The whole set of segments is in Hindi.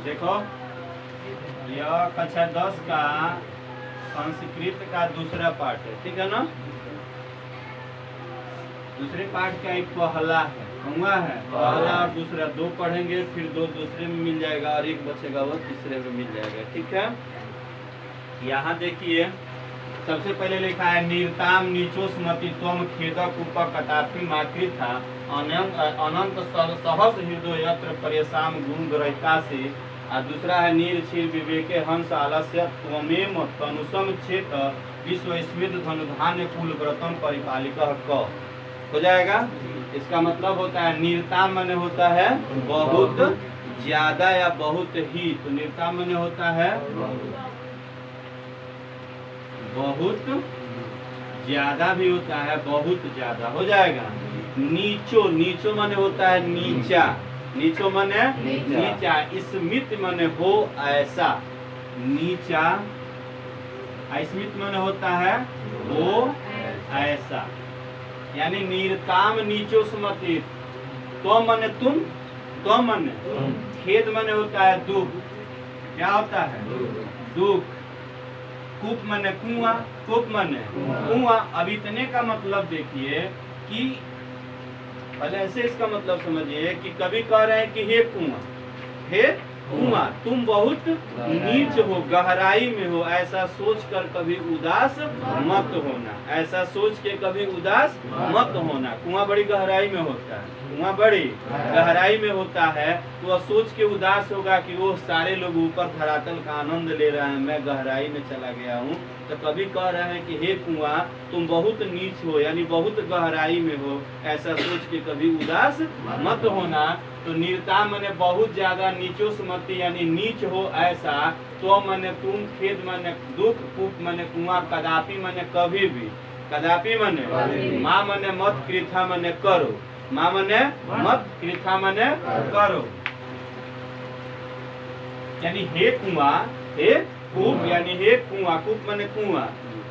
देखो यह कक्षा 10 का संस्कृत का दूसरा पाठ है, ठीक है ना। दूसरे पाठ का एक पहला है, हुआ है पहला और दूसरा, दो पढ़ेंगे फिर दो दूसरे में मिल जाएगा और एक बचेगा वो तीसरे में मिल जाएगा, ठीक है। यहाँ देखिए सबसे पहले लिखा है नीरताम नीचो स्मृति त्वम खेदक उप कटापी माकृत था अनंत सहस हृदय यत्र परेशान गुण ग्रहिता से। और दूसरा है नीर क्षीर विवेके हंस आलस्य त्वमेव तनुसम क्षेत विश्व स्मृत धनुधान्य कुल व्रतम परिपालिक क हो जाएगा। इसका मतलब होता है नीरता माने होता है बहुत ज्यादा या बहुत ही, तो नीरता माने होता है बहुत ज्यादा भी होता है, बहुत ज्यादा हो जाएगा। नीचो नीचो माने होता है नीचा, नीचो माने नीचा, स्मित माने हो ऐसा, नीचा स्मित माने होता है हो ऐसा, यानी नीरताम नीचो स्मृति। तो माने तुम, तो माने खेद माने होता है दुख, क्या होता है दुख। कूप माने कुआं, कूप माने कुआं। अब इतने का मतलब देखिए कि पहले ऐसे इसका मतलब समझिए कि कभी कह रहे हैं कि हे कुआं, हे कुआं तुम बहुत नीच हो, गहराई में हो, ऐसा सोचकर कभी उदास मत होना, ऐसा सोच के कभी उदास मत होना। कुआं बड़ी गहराई में होता है, कुआं बड़ी गहराई में होता है, तो वह सोच के उदास होगा कि वो सारे लोग ऊपर धरातल का आनंद ले रहे हैं, मैं गहराई में चला गया हूँ। तो कभी कह रहे हैं कि हे कुआं तुम बहुत नीच हो, यानी बहुत गहराई में हो, ऐसा सोच के कभी उदास मत होना। तो नीरता माने बहुत ज्यादा, नीचो स्मृति यानी नीच हो ऐसा, तो माने तुम, खेद माने दुख, कूप माने कुआं, कदापि माने कभी भी, कदापि माने माँ माने मत, कृथा माने करो, माँ माने मत, कृथा माने करो, यानी हे कुआं, हे कूप यानी हे कुआं, कूप माने कुआं,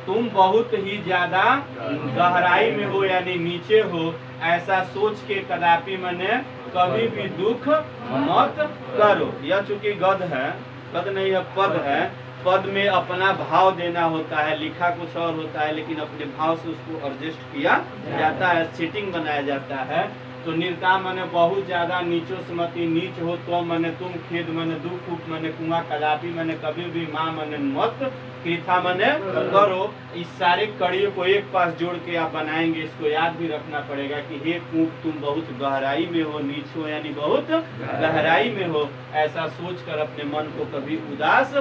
तुम बहुत ही ज्यादा गहराई में हो यानी नीचे हो, ऐसा सोच के कदापि माने कभी भी दुख मत करो। यह चूंकि गद है, गद नहीं है पद है, पद में अपना भाव देना होता है, लिखा कुछ और होता है लेकिन अपने भाव से उसको एडजस्ट किया जाता है, सेटिंग बनाया जाता है। तो नीरता माने बहुत ज्यादा, नीचो स्मृति नीच हो, तो माने तुम, खेद माने दुख, कूप माने कुआं, कदापि माने कभी भी, माँ माने मत, कृथा माने करो। इस सारे कड़ियों को एक पास जोड़ के आप बनाएंगे, इसको याद भी रखना पड़ेगा कि हे कूप तुम बहुत गहराई में हो, नीच हो यानी बहुत गहराई में हो, ऐसा सोचकर अपने मन को कभी उदास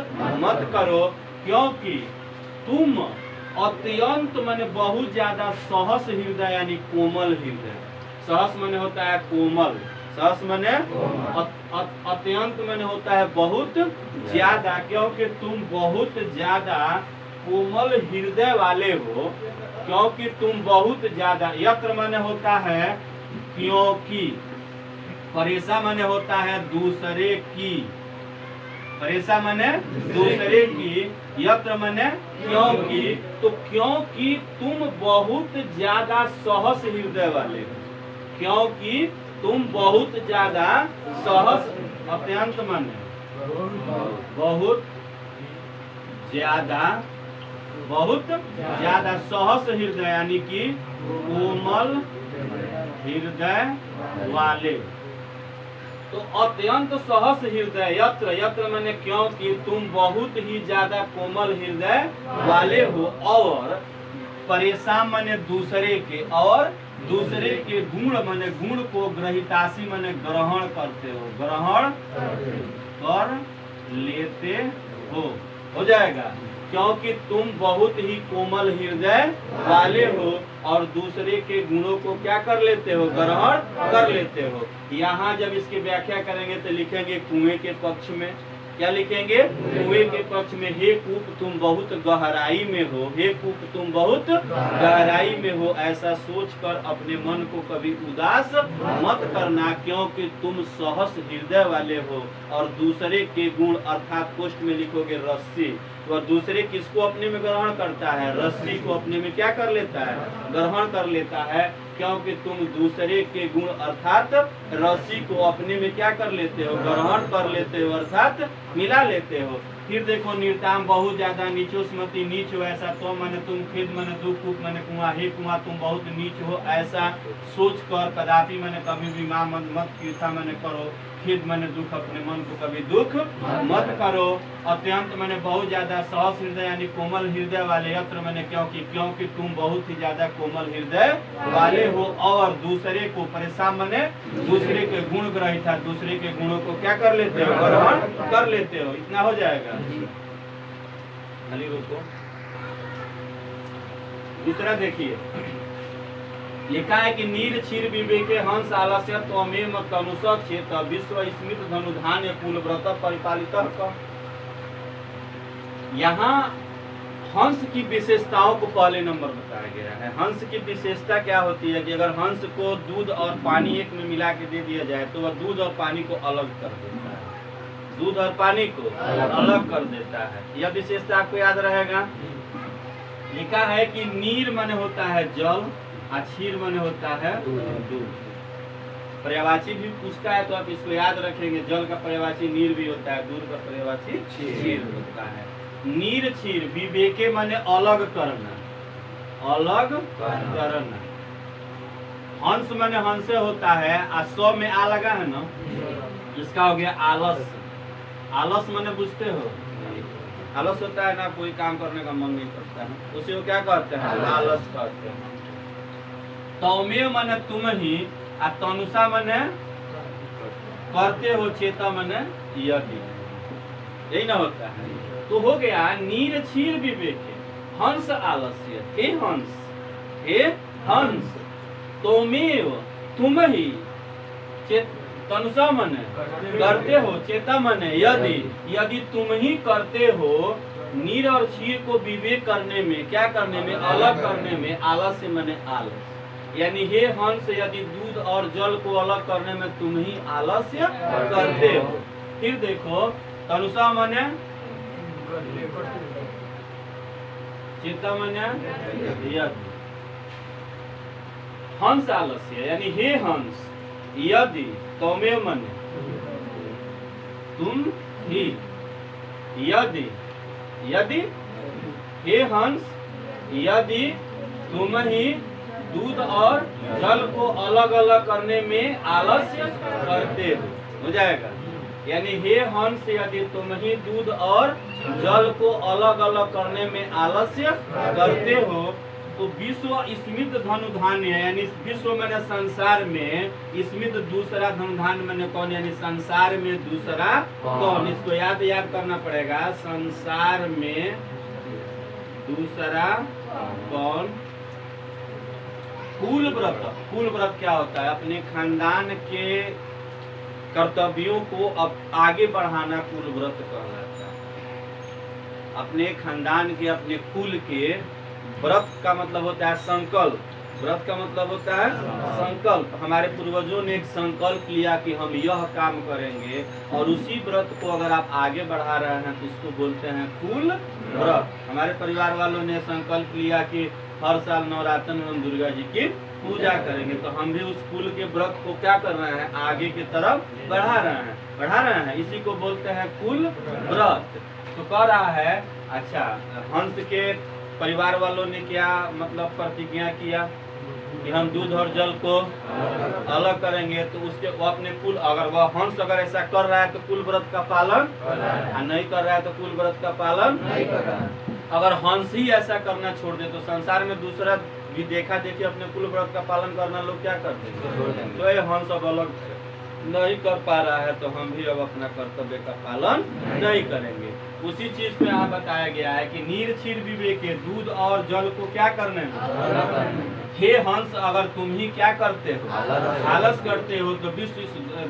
मत करो, क्योंकि तुम अत्यंत माने बहुत ज्यादा सहस हृदय यानी कोमल हृदय, सहस माने होता है कोमल, सहस माने अत्यंत माने होता है बहुत ज्यादा, क्योंकि तुम बहुत ज्यादा कोमल हृदय वाले हो, क्योंकि तुम बहुत ज्यादा, यत्र माने होता है क्योंकि, परेशा माने होता है दूसरे की, परेशा माने दूसरे की, यत्र माने क्योंकि, तो क्योंकि तुम बहुत ज्यादा सहस हृदय वाले हो, क्योंकि तुम बहुत ज्यादा सहस, अत्यंत माने बहुत ज्यादा, बहुत ज्यादा सहस हृदय यानी कि कोमल हृदय वाले। तो अत्यंत सहस हृदय, यत्र, यत्र माने क्योंकि तुम बहुत ही ज्यादा कोमल हृदय वाले हो, और परेशान माने दूसरे के, और दूसरे के गुण माने गुण को ग्रहितासी माने ग्रहण करते हो, ग्रहण कर लेते हो जाएगा, क्योंकि तुम बहुत ही कोमल हृदय वाले हो और दूसरे के गुणों को क्या कर लेते हो, ग्रहण कर लेते हो। यहाँ जब इसकी व्याख्या करेंगे तो लिखेंगे कुएं के पक्ष में, क्या लिखेंगे, कुएं के पक्ष में, हे कूप तुम बहुत गहराई में हो, हे कूप तुम बहुत गहराई में हो, ऐसा सोचकर अपने मन को कभी उदास मत करना, क्योंकि तुम सहस हृदय वाले हो और दूसरे के गुण, अर्थात पोस्ट में लिखोगे रस्सी, और दूसरे किसको अपने में ग्रहण करता है, रस्सी को अपने में क्या कर लेता है, ग्रहण कर लेता है। क्योंकि तुम दूसरे के गुण अर्थात रसी को अपने में क्या कर लेते हो, ग्रहण कर लेते हो, अर्थात मिला लेते हो। फिर देखो निर्ताम बहुत ज्यादा नीचो स्मृति नीच हो ऐसा, तो मैंने तुम खेद मैंने दुख कूप मैंने कुआं, हे कुआं तुम बहुत नीच हो ऐसा सोच कर कदापि मैंने कभी भी माँ मत कीर्ता मैंने करो, खेद मैंने दुख अपने मन को कभी दुख मत करो। अत्यंत मैंने बहुत ज्यादा सहस हृदय यानी कोमल हृदय वाले, यत्र मैंने क्योंकि तुम बहुत ही ज्यादा कोमल हृदय वाले हो, और दूसरे को परेशान मैंने दूसरे के गुण ग्रहित था, दूसरे के गुणों को क्या कर लेते हो, ग्रहण कर लेते हो। इतना हो जाएगा। रुको दूसरा देखिए, लिखा है कि नीर क्षीर विवेके हंस आलस्य त्वमेव तनुष चेत विश्व स्मित धनुधान्य कुल व्रत परिपालित। यहाँ हंस की विशेषताओं को पहले नंबर बताया गया है। हंस की विशेषता क्या होती है कि अगर हंस को दूध और पानी एक में मिला के दे दिया जाए तो वह दूध और पानी को अलग कर देता है, दूध और पानी को अलग कर देता है। यह विशेषता आपको याद रहेगा। लिखा है कि नीर माने होता है जल, क्षीर माने होता है दूध। पर्यायवाची भी पूछता है तो आप इसको याद रखेंगे, जल का पर्यायवाची नीर भी होता है, दूध का पर्यायवाची क्षीर होता है। नीर क्षीर विवेके माने अलग करना, अलग करना। हंस माने हंसे होता है, स्व में आ लगा है ना, इसका हो गया आलस। आलस माने बुझते हो, आलस होता है ना, कोई काम करने का मन नहीं करता है, उसी को क्या कहते हैं, आलस कहते हैं। तौमेव माने तुम ही, और तनुषा माने करते हो, चेता माने यदि, यही ना होता है। तो हो गया नीर क्षीर विवेक हंस आलस्य, हे हंस, हे हंस, तौमेव तुम ही, तनुषा माने करते हो, चेता माने यदि, यदि तुम ही करते हो नीर और क्षीर को विवेक करने में, क्या करने में, अलग करने में, आलस्य माने आलस, यानी हे हंस यदि दूध और जल को अलग करने में तुम ही आलस्य करते हो। फिर देखो तनुषा माने चेता माने यदि, हंस आलस्य यानी हे हंस यदि, तौमेव माने तुम ही, यदि, यदि हे हंस यदि तुम ही दूध और जल को अलग अलग करने में आलस्य करते हो जाएगा। यानी हे हंस यदि तुम ही दूध और जल को अलग अलग करने में आलस्य करते हो, तो विश्व स्मित धनुधान्य, यानी विश्व मैंने संसार में, स्मित दूसरा धनुधान्य मैंने कौन, यानी संसार में दूसरा कौन, इसको याद करना पड़ेगा। संसार में दूसरा कौन, कुल व्रत। कुल व्रत क्या होता है, अपने खानदान के कर्तव्यों को अब आगे बढ़ाना कुल व्रत कहलाता है। अपने खानदान के, अपने कुल के, व्रत का मतलब होता है संकल्प, व्रत का मतलब होता है संकल्प। हमारे पूर्वजों ने एक संकल्प लिया कि हम यह काम करेंगे, और उसी व्रत को अगर आप आगे बढ़ा रहे हैं तो इसको बोलते हैं कुल व्रत। हमारे परिवार वालों ने संकल्प लिया कि हर साल नवरात्र में हम दुर्गा जी की पूजा करेंगे, तो हम भी उस कुल के व्रत को क्या कर रहे हैं, आगे की तरफ बढ़ा रहे हैं, इसी को बोलते हैं कुल व्रत। तो कह रहा है, अच्छा हंस के परिवार वालों ने क्या मतलब प्रतिज्ञा किया कि हम दूध और जल को अलग करेंगे, तो उसके वो अपने कुल, अगर वह हंस अगर ऐसा कर रहा है तो कुल व्रत का पालन, और नहीं कर रहा है तो कुल व्रत का पालन नहीं कर रहा है। अगर हंस ही ऐसा करना छोड़ दे तो संसार में दूसरा भी देखा देखी अपने कुल व्रत का पालन करना लोग क्या करते हैं, तो ये हंस अब अलग नहीं कर पा रहा है तो हम भी अब अपना कर्तव्य का पालन नहीं करेंगे। उसी चीज पे यहाँ बताया गया है कि नीर क्षीर विवेके, दूध और जल को क्या करने में, हे हंस अगर तुम ही क्या करते हो, आलस करते हो, तो विश्व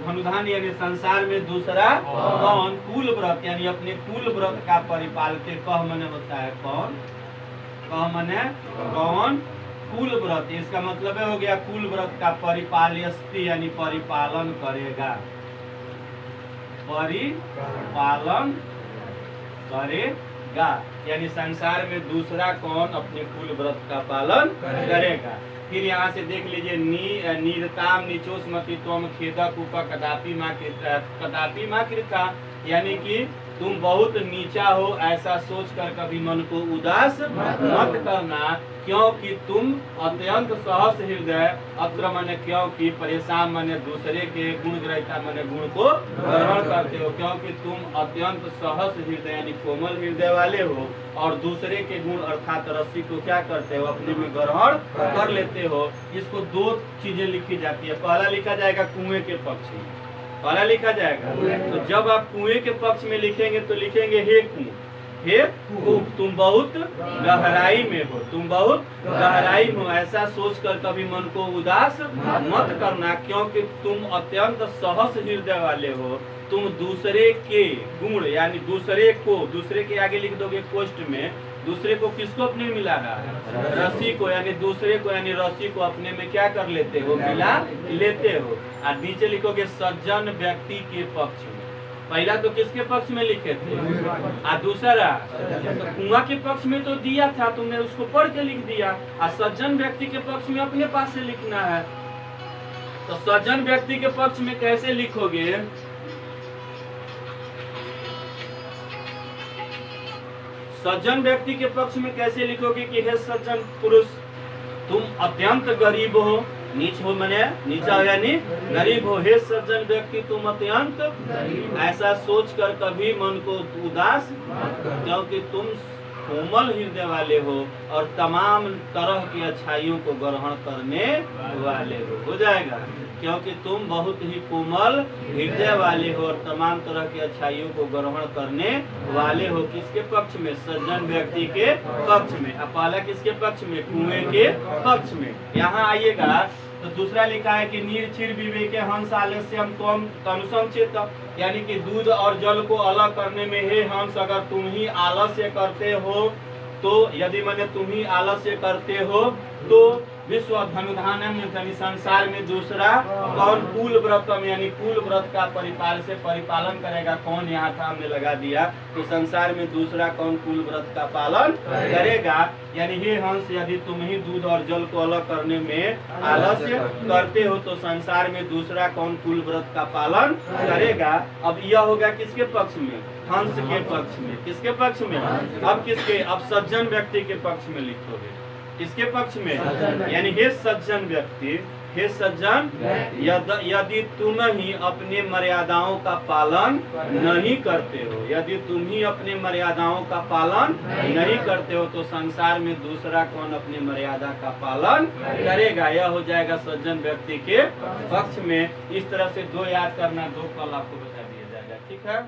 धनुधान यानी संसार में दूसरा कौन, कुल व्रत यानी अपने कुल व्रत का परिपालते। कह मने होता है कौन, कह मने कौन, कुल व्रत, इसका मतलब हो गया कुल व्रत का परिपाल्यस्ति यानी परिपालन करेगा, परिपालन करेगा, यानी संसार में दूसरा कौन अपने कुल व्रत का पालन करेगा। फिर यहाँ से देख लीजिए नीरताम निचोस्मति त्वम खेदक उप कदापि माँ कृता, यानी कि तुम बहुत नीचा हो ऐसा सोचकर कभी मन को उदास मत करना, क्योंकि तुम अत्यंत सहस हृदय, अत्र माने क्योंकि, परेशान माने दूसरे के, गुण ग्रहिता माने गुण को ग्रहण करते हो, क्योंकि तुम अत्यंत सहस हृदय यानी कोमल हृदय वाले हो और दूसरे के गुण अर्थात रस्सी को क्या करते हो, अपने में ग्रहण कर लेते हो। इसको दो चीजें लिखी जाती है, पहला लिखा जाएगा कुएं के पक्ष में, पहला लिखा जाएगा। तो जब आप कुएं के पक्ष में लिखेंगे तो लिखेंगे हे कुएं, हे कूप, तुम बहुत गहराई में हो, तुम बहुत गहराई में हो ऐसा सोचकर कभी मन को उदास मत करना, क्योंकि तुम अत्यंत सहस हृदय वाले हो, तुम दूसरे के गुण यानी दूसरे को, दूसरे के आगे लिख दोगे कोष्ठ में, दूसरे को किसको अपने मिला रहा है, रस्सी को, यानी दूसरे को यानी रस्सी को अपने में क्या कर लेते हो, मिला लेते हो। और नीचे लिखोगे सज्जन व्यक्ति के पक्ष में, पहला तो किसके पक्ष में लिखे थे, और दूसरा तो कुआं के पक्ष में तो दिया था, तुमने उसको पढ़ के लिख दिया, और सज्जन व्यक्ति के पक्ष में अपने पास से लिखना है। तो सज्जन व्यक्ति के पक्ष में कैसे लिखोगे, सज्जन व्यक्ति के पक्ष में कैसे लिखोगे कि हे सज्जन पुरुष, तुम अत्यंत गरीब हो, नीच हो मैंने नीचा यानी गरीब हो, हे सज्जन व्यक्ति तुम अत्यंत ऐसा सोचकर कभी मन को उदास, क्योंकि तुम कोमल हृदय वाले हो और तमाम तरह की अच्छाइयों को ग्रहण करने वाले हो जाएगा, क्योंकि तुम बहुत ही कोमल हृदय वाले हो और तमाम तरह की अच्छाइयों को ग्रहण करने वाले हो। किसके पक्ष में, सज्जन व्यक्ति के पक्ष में। अब पहला किसके पक्ष में, कुएं के पक्ष में। यहाँ आइएगा तो दूसरा लिखा है कि निर्चिर विवेके हंस आलस्यम त्वम तनुसंचित, यानी कि दूध और जल को अलग करने में हे हंस अगर तुम ही आलस्य करते हो, तो यदि मैंने तुम ही आलस्य करते हो तो विश्व धनुधानम यानी संसार में दूसरा कौन कुल व्रतम यानी कुल व्रत का परिपालन करेगा, कौन यहाँ था हमने लगा दिया, तो संसार में दूसरा कौन कुल व्रत का पालन करेगा, यानी हे हंस यदि तुम ही दूध और जल को अलग करने में आलस्य करते हो तो संसार में दूसरा कौन कुल व्रत का पालन करेगा। अब यह होगा किसके पक्ष में, हंस के पक्ष में। किसके पक्ष में, अब किसके, अब सज्जन व्यक्ति के पक्ष में लिखोगे, किसके पक्ष में, यानी हे सज्जन व्यक्ति, हे सज्जन यदि तुम ही अपने मर्यादाओं का पालन नहीं करते हो, यदि तुम ही अपने मर्यादाओं का पालन नहीं करते हो तो संसार में दूसरा कौन अपनी मर्यादा का पालन करेगा। यह हो जाएगा सज्जन व्यक्ति के पक्ष में। इस तरह से दो याद करना, दो कल आपको बता दिया जाएगा, ठीक है।